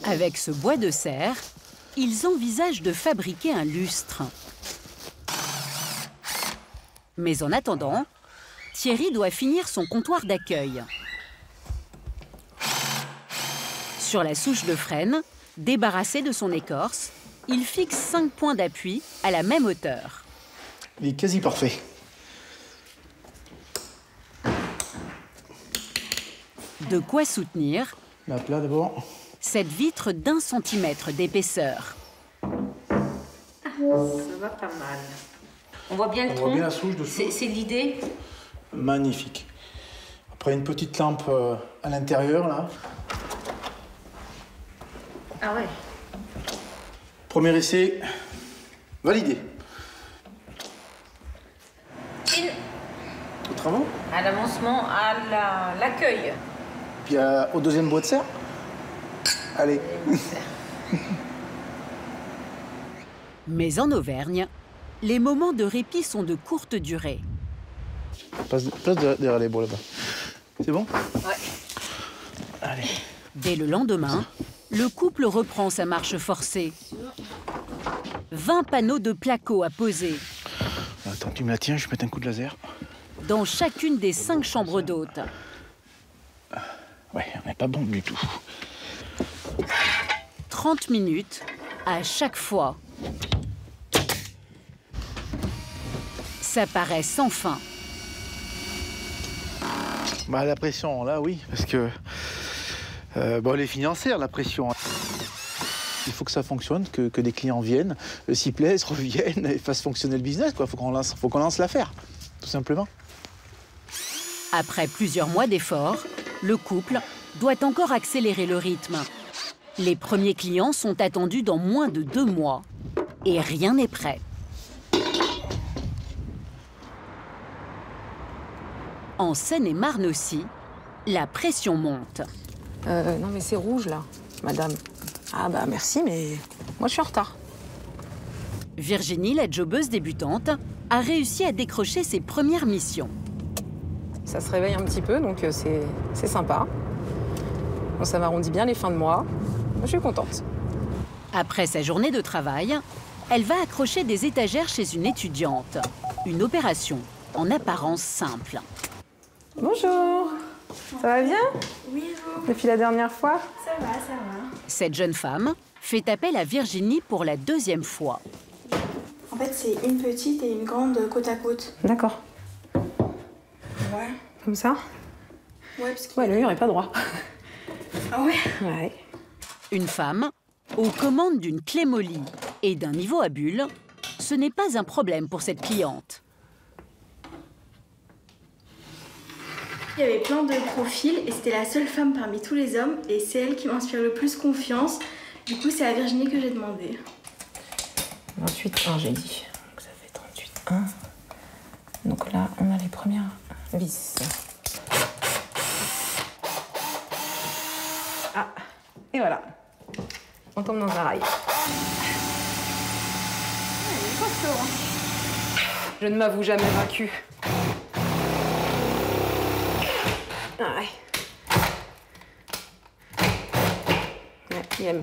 Avec ce bois de serre, ils envisagent de fabriquer un lustre. Mais en attendant, Thierry doit finir son comptoir d'accueil. Sur la souche de frêne, débarrassé de son écorce, il fixe 5 points d'appui à la même hauteur. Il est quasi parfait. De quoi soutenir La plat d'abord. Cette vitre d'1 centimètre d'épaisseur. Ça va pas mal. On voit bien le tronc. On voit bien la souche dessous. C'est l'idée. Magnifique. Après, une petite lampe à l'intérieur, là. Ah ouais. Premier essai, validé. Aux travaux. À l'avancement, à l'accueil. Puis au deuxième bois de serre. Allez. Mais en Auvergne, les moments de répit sont de courte durée. Passe derrière les bois là-bas. C'est bon? Ouais. Allez. Dès le lendemain, le couple reprend sa marche forcée. 20 panneaux de placo à poser. Attends, tu me la tiens, je vais mettre un coup de laser. Dans chacune des 5 chambres d'hôtes. Ouais, on n'est pas bon du tout. 30 minutes à chaque fois. Ça paraît sans fin. Bah, la pression, là, oui, parce que elle est financière, la pression. Il faut que ça fonctionne, que des clients viennent, s'y plaisent, reviennent et fassent fonctionner le business, quoi. Faut qu'on lance l'affaire, tout simplement. Après plusieurs mois d'efforts, le couple doit encore accélérer le rythme. Les premiers clients sont attendus dans moins de 2 mois. Et rien n'est prêt. En Seine-et-Marne aussi, la pression monte. Non mais c'est rouge là, madame. Ah bah merci, mais moi je suis en retard. Virginie, la jobbeuse débutante, a réussi à décrocher ses premières missions. Ça se réveille un petit peu, donc c'est sympa. Bon, ça m'arrondit bien les fins de mois. Je suis contente. Après sa journée de travail, elle va accrocher des étagères chez une étudiante. Une opération en apparence simple. Bonjour. Ça va bien? Oui, vous? Depuis la dernière fois? Ça va, ça va. Cette jeune femme fait appel à Virginie pour la 2e fois. En fait, c'est une petite et une grande côte à côte. D'accord. Ouais. Comme ça? Ouais, parce que... Ouais, le mur est pas droit. Ah ouais? Ouais. Une femme aux commandes d'une clé Molly et d'un niveau à bulles, ce n'est pas un problème pour cette cliente. Il y avait plein de profils et c'était la seule femme parmi tous les hommes et c'est elle qui m'inspire le plus confiance. Du coup, c'est à Virginie que j'ai demandé. 28,1 j'ai dit. Donc ça fait 38,1. Donc là, on a les premières vis. Ah, et voilà. On tombe dans un rail. Je ne m'avoue jamais vaincue. Ah ouais. Ouais, il aime.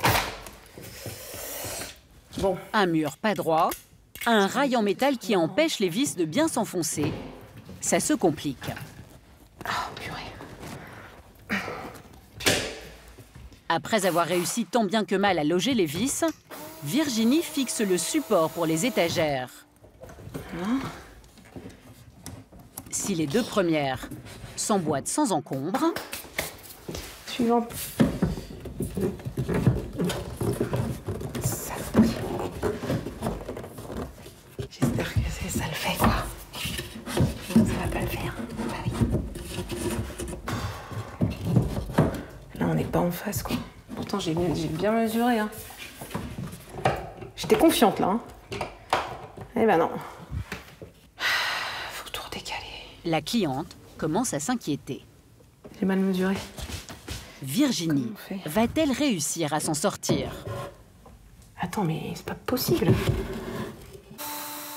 Bon. Un mur pas droit, un rail en métal qui empêche les vis de bien s'enfoncer. Ça se complique. Oh, purée. Après avoir réussi tant bien que mal à loger les vis, Virginie fixe le support pour les étagères. Si les 2 premières s'emboîtent sans encombre... Suivante. J'espère que ça le fait, quoi. Non, ça va pas le faire. Bah oui. Là, on n'est pas en face, quoi. Pourtant, j'ai bien mesuré, hein. J'étais confiante, là. Hein. Eh ben non. Faut tout redécaler. La cliente commence à s'inquiéter. J'ai mal mesuré. Virginie va-t-elle réussir à s'en sortir? Attends, mais c'est pas possible.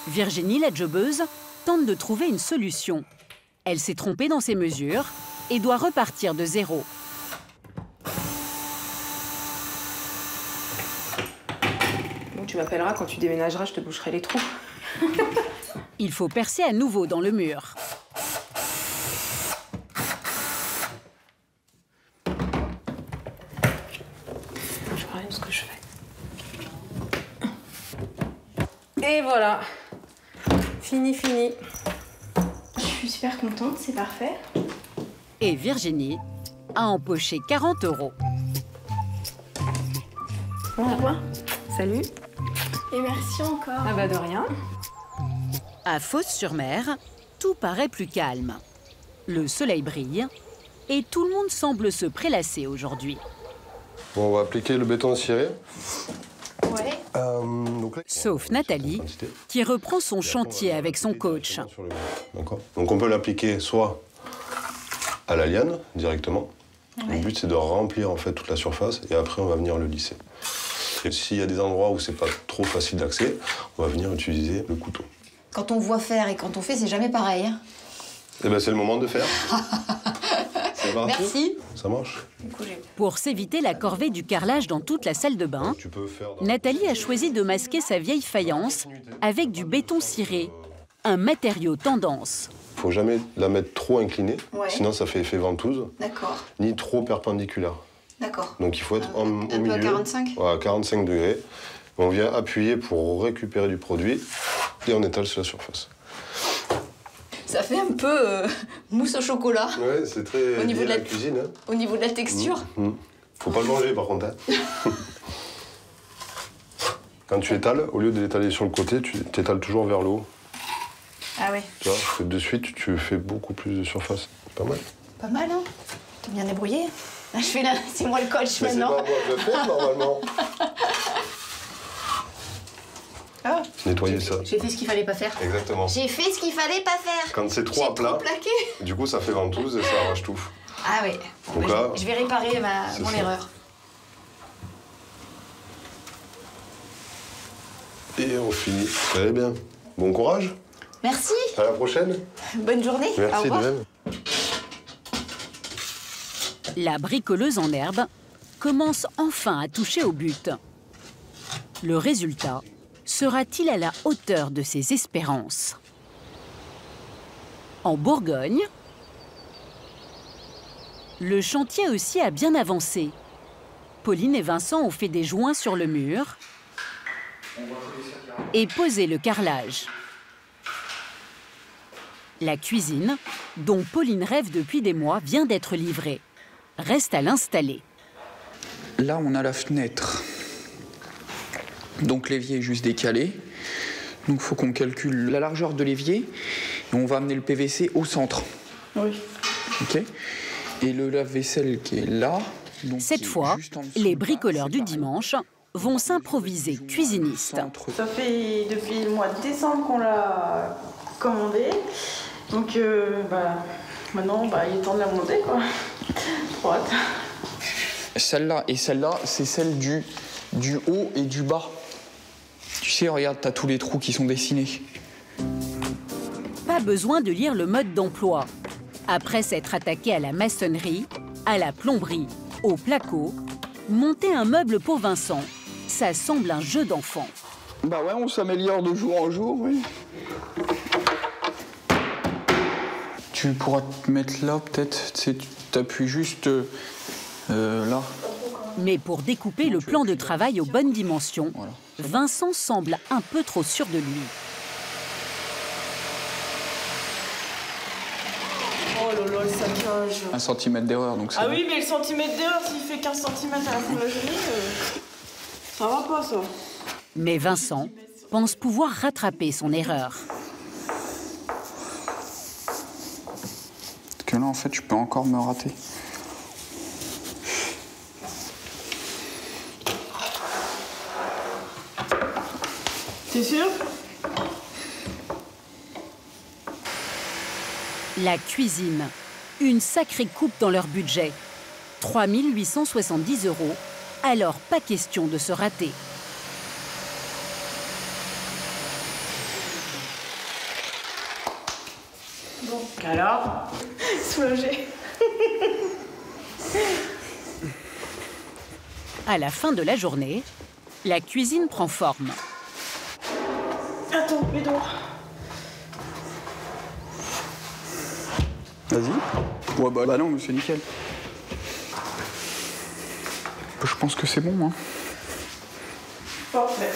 Virginie, la jobbeuse, tente de trouver une solution. Elle s'est trompée dans ses mesures et doit repartir de zéro. Bon, tu m'appelleras quand tu déménageras, je te boucherai les trous. Il faut percer à nouveau dans le mur. Je vois rien de ce que je fais. Et voilà. Fini, fini. Je suis super contente, c'est parfait. Et Virginie a empoché 40 €. Au revoir. Salut. Et merci encore. Ah bah de rien. À Fos-sur-Mer, tout paraît plus calme. Le soleil brille et tout le monde semble se prélasser aujourd'hui. Bon, on va appliquer le béton ciré. Ouais. Donc là, Sauf Nathalie, qui reprend son chantier avec son coach. D'accord. Donc on peut l'appliquer soit à la liane directement. Ouais. Le but c'est de remplir en fait toute la surface et après on va venir le lisser. Et s'il y a des endroits où c'est pas trop facile d'accès, on va venir utiliser le couteau. Quand on voit faire et quand on fait, c'est jamais pareil. Hein. Eh ben c'est le moment de faire. C'est parti. Merci. Ça marche. Pour s'éviter la corvée du carrelage dans toute la salle de bain, Nathalie a choisi de masquer sa vieille faïence avec du béton ciré, un matériau tendance. Faut jamais la mettre trop inclinée, Ouais. sinon ça fait effet ventouse. D'accord. Ni trop perpendiculaire. D'accord. Donc il faut être au peu milieu. à 45 Voilà, 45 degrés. On vient appuyer pour récupérer du produit et on étale sur la surface. Ça fait un peu mousse au chocolat. Ouais, c'est très Au niveau lié de à la- la cuisine. Hein. Au niveau de la texture. Faut pas le manger par contre. Hein. Quand tu étales, au lieu de l'étaler sur le côté, tu t'étales toujours vers le haut. Ah ouais. Tu vois, parce que de suite, tu fais beaucoup plus de surface. Pas mal. Pas mal, hein. T'es bien débrouillé. Là, je fais là, c'est moi le coach Mais c'est maintenant. pas moi qui le fais normalement. Ah. Nettoyer ça. J'ai fait ce qu'il fallait pas faire. Exactement. J'ai fait ce qu'il fallait pas faire. Quand c'est trop J'ai à plat, trop plaqué. du coup ça fait ventouse et ça arrache tout. Ah ouais. Bon, Donc bah, là, je vais réparer c'est mon ça. erreur. Et on finit. Très bien. Bon courage. Merci. À la prochaine. Bonne journée. Au Merci de revoir. même. La bricoleuse en herbe commence enfin à toucher au but. Le résultat sera-t-il à la hauteur de ses espérances? En Bourgogne, le chantier aussi a bien avancé. Pauline et Vincent ont fait des joints sur le mur et posé le carrelage. La cuisine, dont Pauline rêve depuis des mois, vient d'être livrée. Reste à l'installer. Là, on a la fenêtre. Donc l'évier est juste décalé. Donc il faut qu'on calcule la largeur de l'évier. Et on va amener le PVC au centre. Oui. OK. Et le lave-vaisselle qui est là. Donc cette fois, les bricoleurs du dimanche vont s'improviser cuisinistes. Ça fait depuis le mois de décembre qu'on l'a commandé. Donc maintenant, il est temps de la monter, quoi. Trop hâte. Celle-là et celle-là, c'est celle du haut et du bas. Tu sais, regarde, t'as tous les trous qui sont dessinés. Pas besoin de lire le mode d'emploi. Après s'être attaqué à la maçonnerie, à la plomberie, au placo, monter un meuble pour Vincent, ça semble un jeu d'enfant. Bah ouais, on s'améliore de jour en jour, oui. Tu pourras te mettre là, peut-être. Tu t'appuies juste là. Mais pour découper le plan de travail aux bonnes dimensions, voilà. Vincent semble un peu trop sûr de lui. Oh là là, le saccage. 1 centimètre d'erreur, donc ça. Ah oui, mais le centimètre d'erreur, s'il fait 15 cm à la fromagerie, ça va pas, ça. Mais Vincent pense pouvoir rattraper son erreur. Parce que là, en fait, je peux encore me rater. T'es sûr? La cuisine, une sacrée coupe dans leur budget. 3 870 €, alors pas question de se rater. Bon, alors, soulagé. À la fin de la journée, la cuisine prend forme. Attends, mes doigts. Vas-y. Ouais, bah non, mais c'est nickel. Je pense que c'est bon, hein. Parfait.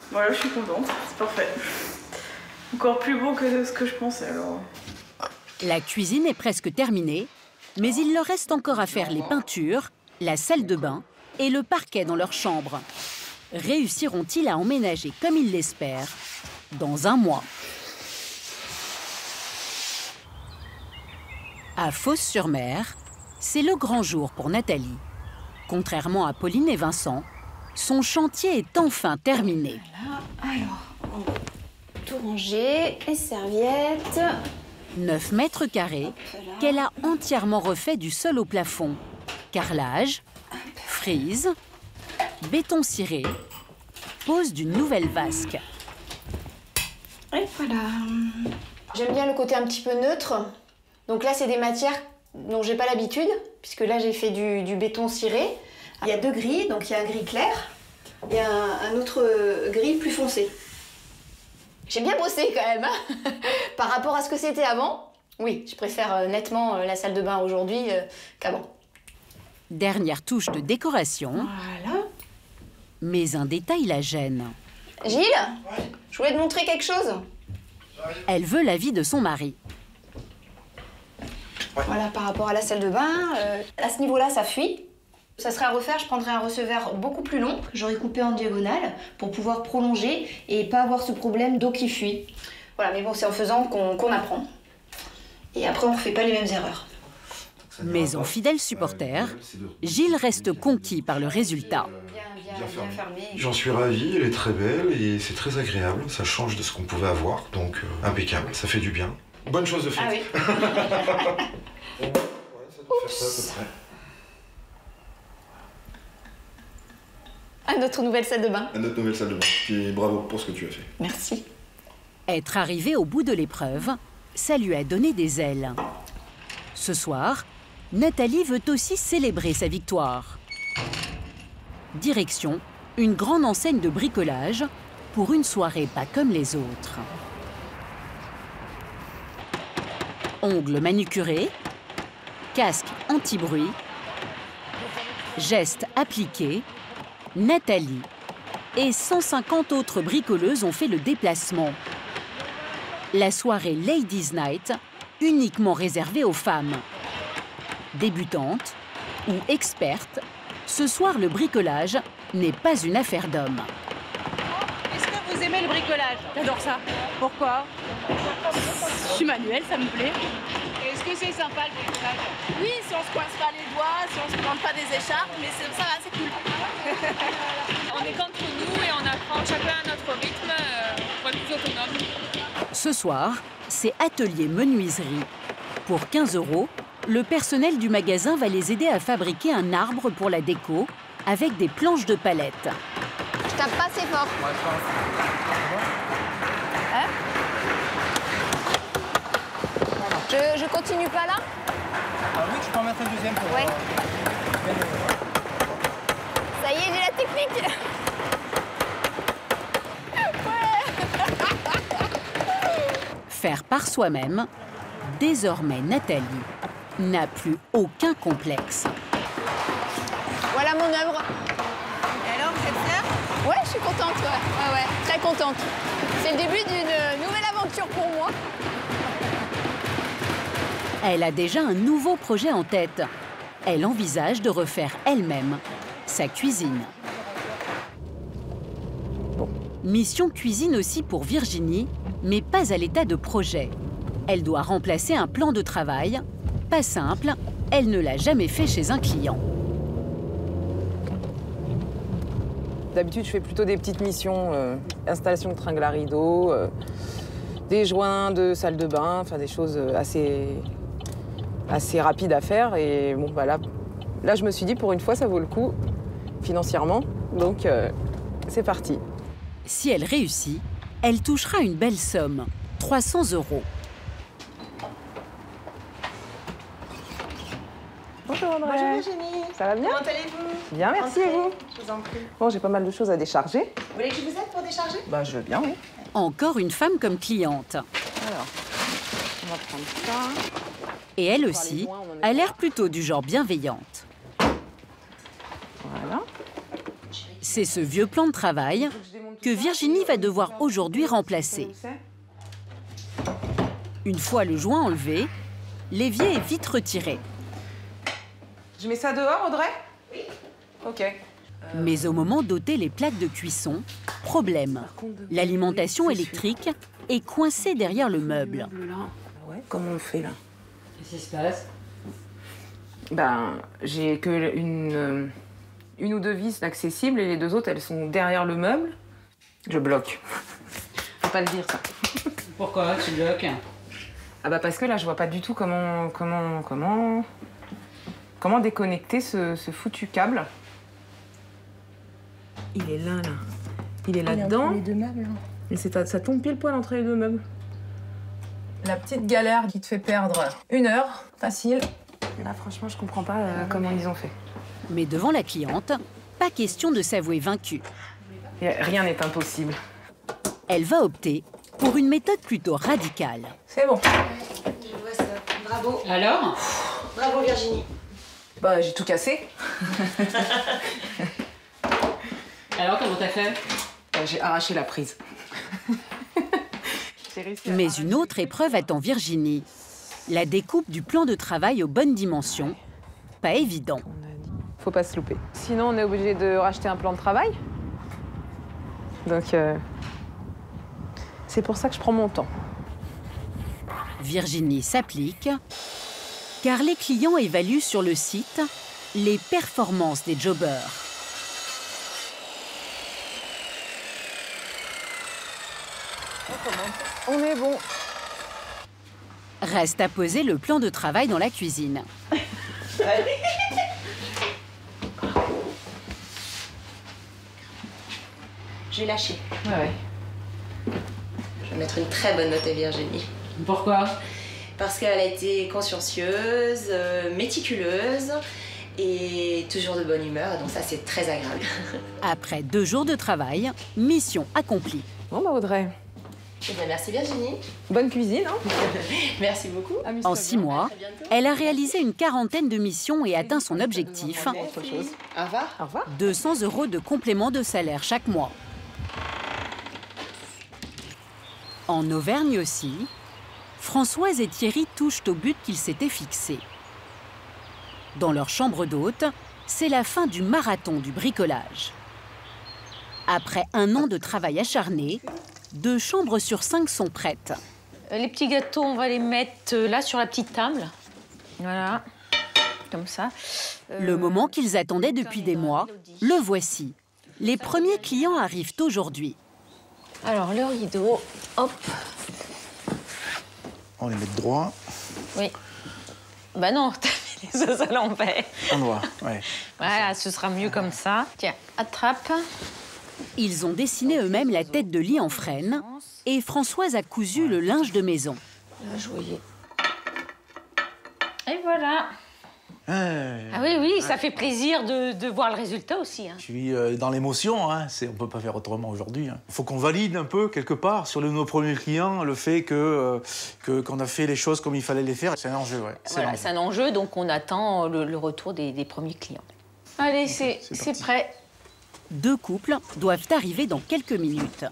Voilà, je suis contente. C'est parfait. Encore plus beau que ce que je pensais, alors. La cuisine est presque terminée, mais il leur reste encore à faire les peintures, la salle de bain et le parquet dans leur chambre. Réussiront-ils à emménager comme ils l'espèrent dans 1 mois? À Fos-sur-Mer, c'est le grand jour pour Nathalie. Contrairement à Pauline et Vincent, son chantier est enfin terminé. Voilà. Alors, on va tout ranger, les serviettes. 9 mètres carrés qu'elle a entièrement refait du sol au plafond. Carrelage, frise, béton ciré, pose d'une nouvelle vasque. Et voilà. J'aime bien le côté un petit peu neutre. Donc là, c'est des matières dont j'ai pas l'habitude, puisque là, j'ai fait du béton ciré. Il y a 2 gris, donc il y a un gris clair et un autre gris plus foncé. J'ai bien bossé quand même, hein. Par rapport à ce que c'était avant. Oui, je préfère nettement la salle de bain aujourd'hui qu'avant. Dernière touche de décoration. Voilà. Mais un détail la gêne. Gilles, ouais. Je voulais te montrer quelque chose. Elle veut l'avis de son mari. Ouais. Voilà, par rapport à la salle de bain, à ce niveau-là, ça fuit. Ça serait à refaire, je prendrais un receveur beaucoup plus long, que j'aurais coupé en diagonale, pour pouvoir prolonger et pas avoir ce problème d'eau qui fuit. Voilà, mais bon, c'est en faisant qu'on apprend. Et après, on ne refait pas les mêmes erreurs. Mais en fidèle supporter, Gilles reste conquis par le résultat. Bien fermé. J'en suis ravi, elle est très belle et c'est très agréable. Ça change de ce qu'on pouvait avoir, donc impeccable, ça fait du bien. Bonne chose de faite. Ah oui. Ouais, ça doit faire ça à peu près. À notre nouvelle salle de bain. À notre nouvelle salle de bain. Puis bravo pour ce que tu as fait. Merci. Être arrivé au bout de l'épreuve, ça lui a donné des ailes. Ce soir, Nathalie veut aussi célébrer sa victoire. Direction, une grande enseigne de bricolage pour une soirée pas comme les autres. Ongles manucurés, casque anti-bruit, gestes appliqués, Nathalie et 150 autres bricoleuses ont fait le déplacement. La soirée Ladies Night, uniquement réservée aux femmes. Débutantes ou expertes, ce soir le bricolage n'est pas une affaire d'hommes. Est-ce que vous aimez le bricolage? J'adore ça. Pourquoi? Je suis manuelle, ça me plaît. Est-ce que c'est sympa le bricolage? Oui, si on se coince pas les doigts, si on se prend pas des écharpes, mais ça va, c'est cool. On est qu'entre nous et on apprend chacun à notre rythme pour être plus autonome. Ce soir, c'est atelier menuiserie. Pour 15 €, le personnel du magasin va les aider à fabriquer un arbre pour la déco avec des planches de palette. Je tape pas assez fort. Hein? Je continue pas là? Ah oui, tu peux en mettre un deuxième pour... Ouais. Ça y est, j'ai la technique. Faire par soi-même, désormais Nathalie n'a plus aucun complexe. Voilà mon œuvre. Et alors, vous êtes fière? Ouais, je suis contente, ouais, très contente. C'est le début d'une nouvelle aventure pour moi. Elle a déjà un nouveau projet en tête. Elle envisage de refaire elle-même sa cuisine. Mission cuisine aussi pour Virginie, mais pas à l'état de projet. Elle doit remplacer un plan de travail. Pas simple, elle ne l'a jamais fait chez un client. D'habitude, je fais plutôt des petites missions, installation de tringles à rideaux, des joints de salle de bain, enfin des choses assez rapides à faire. Et bon, bah là, je me suis dit, pour une fois, ça vaut le coup, financièrement. Donc, c'est parti. Si elle réussit, elle touchera une belle somme, 300 €. Bonjour André. Bonjour Virginie. Ça va bien? Comment allez-vous? Bien, merci et vous? Je vous en prie. Bon, j'ai pas mal de choses à décharger. Vous voulez que je vous aide pour décharger? Bah, je veux bien, oui. Encore une femme comme cliente. Alors, on va prendre ça. Et elle aussi a l'air plutôt du genre bienveillante. Voilà. C'est ce vieux plan de travail que Virginie va devoir aujourd'hui remplacer. Une fois le joint enlevé, l'évier est vite retiré. Je mets ça dehors, Audrey? Oui. Ok. Mais au moment d'ôter les plaques de cuisson, problème. L'alimentation électrique est coincée derrière le meuble. Ouais, comment on fait là? Qu'est-ce qui se passe? Ben, j'ai que une ou deux vis accessibles et les deux autres, elles sont derrière le meuble. Je bloque. Faut pas le dire, ça. Pourquoi tu bloques? Ah bah parce que là, je vois pas du tout comment déconnecter ce foutu câble. Il est là. Il est là-dedans. Les deux meubles. Et ça tombe pile poil entre les deux meubles. La petite galère qui te fait perdre 1 heure, facile. Là, franchement, je comprends pas comment ils ont fait. Mais devant la cliente, pas question de s'avouer vaincue. Rien n'est impossible. Elle va opter pour une méthode plutôt radicale. C'est bon. Je vois ça. Bravo. Alors? Bravo Virginie. Bah, j'ai tout cassé. Alors, comment t'as fait? J'ai arraché la prise. Mais une autre épreuve attend Virginie. La découpe du plan de travail aux bonnes dimensions. Pas évident. Faut pas se louper. Sinon, on est obligé de racheter un plan de travail. Donc, c'est pour ça que je prends mon temps. Virginie s'applique, car les clients évaluent sur le site les performances des jobbers. On est bon. Reste à poser le plan de travail dans la cuisine. J'ai lâché. Ouais. Je vais mettre une très bonne note à Virginie. Pourquoi? parce qu'elle a été consciencieuse, méticuleuse et toujours de bonne humeur, donc ça c'est très agréable. Après 2 jours de travail, mission accomplie. Bon bah Audrey. Eh bien, merci Virginie. Bonne cuisine. Hein. Merci beaucoup. En 6 mois, elle a réalisé une 40aine de missions et atteint son objectif. Au revoir. Au revoir. 200 € de complément de salaire chaque mois. En Auvergne aussi, Françoise et Thierry touchent au but qu'ils s'étaient fixé. Dans leur chambre d'hôte, c'est la fin du marathon du bricolage. Après 1 an de travail acharné, 2 chambres sur 5 sont prêtes. Les petits gâteaux, on va les mettre là sur la petite table. Voilà, comme ça. Le moment qu'ils attendaient depuis des mois, le voici. Les premiers clients arrivent aujourd'hui. Alors, le rideau, hop. On les met droit. Oui. Bah non, t'as mis les os à l'envers. Endroit, ouais. Voilà, ce sera mieux comme ça. Tiens, attrape. Ils ont dessiné eux-mêmes la tête de lit en frêne et Françoise a cousu le linge de maison. Là, je voyais. Et voilà. Ah oui, oui, ça fait plaisir de voir le résultat aussi. Hein. Je suis dans l'émotion, hein. On ne peut pas faire autrement aujourd'hui. Hein. Il faut qu'on valide un peu, quelque part, sur nos premiers clients, le fait qu'on a fait les choses comme il fallait les faire. C'est un enjeu, ouais. Voilà, c'est un enjeu, donc on attend le retour des premiers clients. Allez, c'est prêt. 2 couples doivent arriver dans quelques minutes.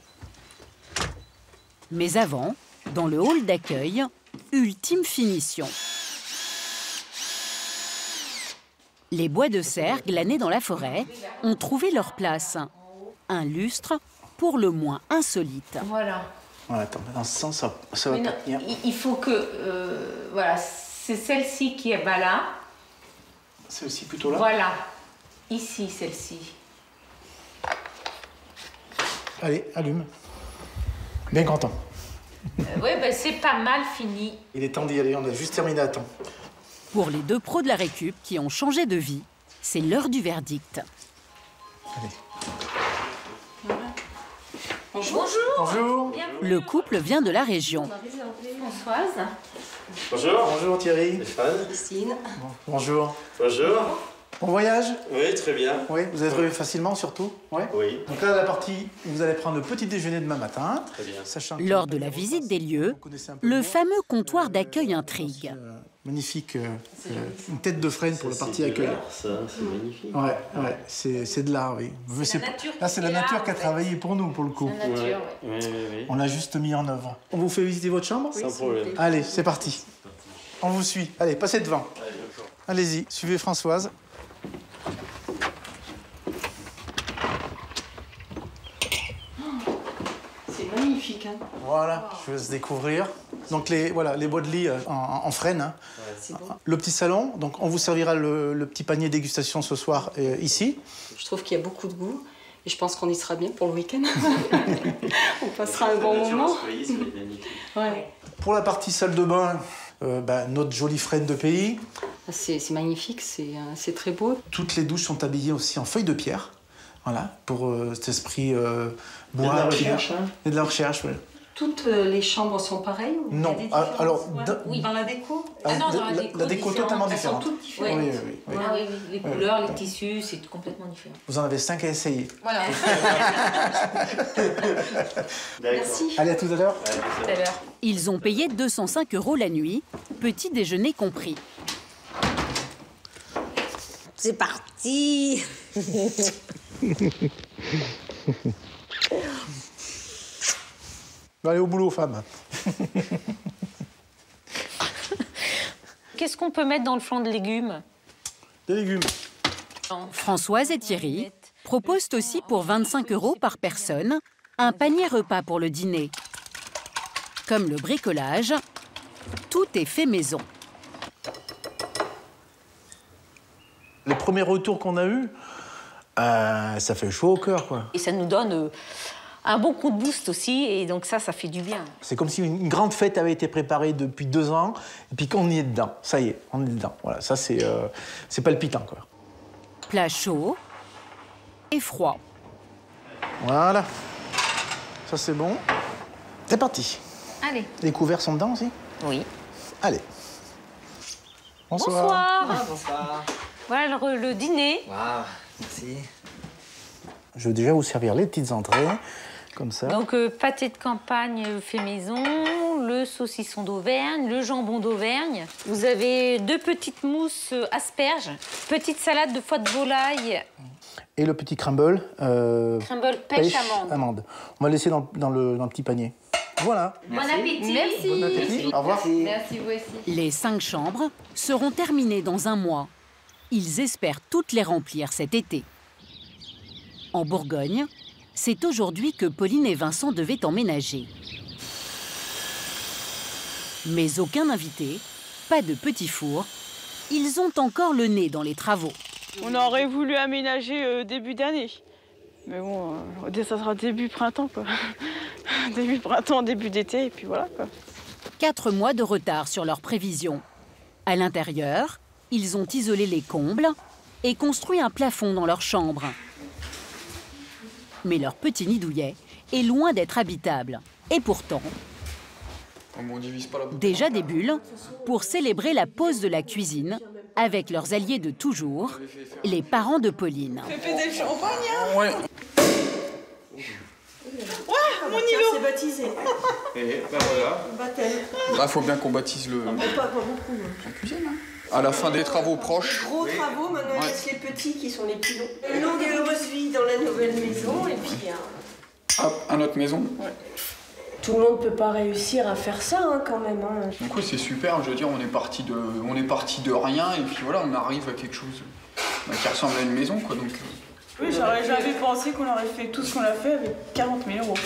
Mais avant, dans le hall d'accueil, ultime finition. Les bois de serre glanés dans la forêt ont trouvé leur place. Un lustre pour le moins insolite. Voilà. Ouais, attends, dans ce sens, ça va pas tenir. Il faut que... voilà, c'est celle-ci qui est là. Celle-ci plutôt là. Voilà. Ici, celle-ci. Allez, allume. Bien content. Oui, ben c'est pas mal fini. Il est temps d'y aller, on a juste terminé à temps. Pour les 2 pros de la récup qui ont changé de vie, c'est l'heure du verdict. Allez. Bonjour. Bonjour. Le couple vient de la région. Françoise. Bonjour. Bonjour Thierry. Christine. Bonjour. Bonjour. Bon voyage? Oui, très bien. Oui, vous êtes revenu facilement surtout? Ouais. Oui. Donc là, la partie, vous allez prendre le petit déjeuner demain matin. Très bien. Sachant Lors de la visite des lieux, le fameux comptoir d'accueil intrigue. Magnifique, une tête de frêne pour la partie accueil. Ça, c'est magnifique. Ouais, c'est de l'art, oui. Là, c'est la nature qui a travaillé pour nous, pour le coup. La nature, oui. On l'a juste mis en œuvre. On vous fait visiter votre chambre? Sans problème. Allez, c'est parti. On vous suit. Allez, passez devant. Allez-y, suivez Françoise. C'est magnifique, hein. Voilà, je vous laisse découvrir. Donc les bois de lit en frêne. Hein. C'est beau. Le petit salon, donc on vous servira le petit panier dégustation ce soir ici. Je trouve qu'il y a beaucoup de goût et je pense qu'on y sera bien pour le week-end. On passera un bon moment. Ouais. Pour la partie salle de bain, notre jolie frêne de pays. C'est magnifique, c'est très beau. Toutes les douches sont habillées aussi en feuilles de pierre. Voilà, pour cet esprit bois. Et de la recherche, hein. Et de la recherche, oui. Toutes les chambres sont pareilles ou Non, alors... Oui, dans la déco. Ah non, dans la déco totalement différente. Elles sont toutes différentes. Oui. Ah oui, les couleurs, les tissus, c'est complètement différent. Vous en avez 5 à essayer. Voilà. Merci. Allez, à tout à l'heure. Tout à l'heure. Ils ont payé 205 € la nuit, petit déjeuner compris. C'est parti. Allez au boulot, femme. Qu'est-ce qu'on peut mettre dans le flanc de légumes? Des légumes. Françoise et Thierry proposent aussi pour 25 € par personne un panier repas pour le dîner. Comme le bricolage, tout est fait maison. Les premiers retours qu'on a eus, ça fait chaud au cœur, quoi. Et ça nous donne un bon coup de boost aussi, et donc ça fait du bien. C'est comme si une grande fête avait été préparée depuis 2 ans, et puis qu'on y est dedans. Ça y est, on est dedans. Voilà, ça c'est palpitant, quoi. Plat chaud et froid. Voilà. Ça c'est bon. C'est parti. Allez. Les couverts sont dedans aussi? Oui. Allez. Bonsoir. Bonsoir. Ah, bonsoir. Voilà le dîner. Waouh, merci. Je vais déjà vous servir les petites entrées, comme ça. Donc pâté de campagne fait maison, le saucisson d'Auvergne, le jambon d'Auvergne. Vous avez 2 petites mousses asperges, petite salade de foie de volaille. Et le petit crumble. Crumble pêche amande. On va le laisser dans le petit panier. Voilà. Bon appétit. Merci. Bon appétit. Au revoir. Merci, vous aussi. Les 5 chambres seront terminées dans un mois. Ils espèrent toutes les remplir cet été. En Bourgogne, c'est aujourd'hui que Pauline et Vincent devaient emménager. Mais aucun invité, pas de petit four. Ils ont encore le nez dans les travaux. On aurait voulu aménager début d'année. Mais bon, ça sera début printemps, quoi. Début printemps, début d'été, et puis voilà, quoi. 4 mois de retard sur leurs prévisions. À l'intérieur, ils ont isolé les combles et construit un plafond dans leur chambre. Mais leur petit nid douillet est loin d'être habitable. Et pourtant, déjà des bulles pour célébrer la pause de la cuisine avec leurs alliés de toujours, les parents de Pauline. Fais péter le champagne, hein. Ouais. Ouais, mon îlot. C'est baptisé. Et ben voilà. Baptême. Là, faut bien qu'on baptise le... Pas beaucoup. la cuisine, hein. À la fin des travaux proches. Gros travaux, maintenant il reste les petits qui sont les plus longs. Une longue et heureuse vie dans la nouvelle maison, et puis... Hop, à notre maison. Ouais. Tout le monde ne peut pas réussir à faire ça, hein, quand même. Hein. Donc oui, c'est super, je veux dire, on est parti de rien, et puis voilà, on arrive à quelque chose qui ressemble à une maison, quoi, donc... Oui, j'aurais jamais pensé qu'on aurait fait tout ce qu'on a fait avec 40 000 €.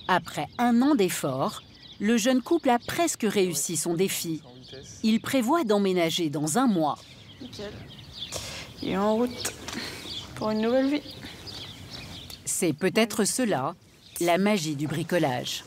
Après 1 an d'efforts, le jeune couple a presque réussi son défi. Il prévoit d'emménager dans 1 mois. Nickel. Il est en route pour une nouvelle vie. C'est peut-être cela, la magie du bricolage.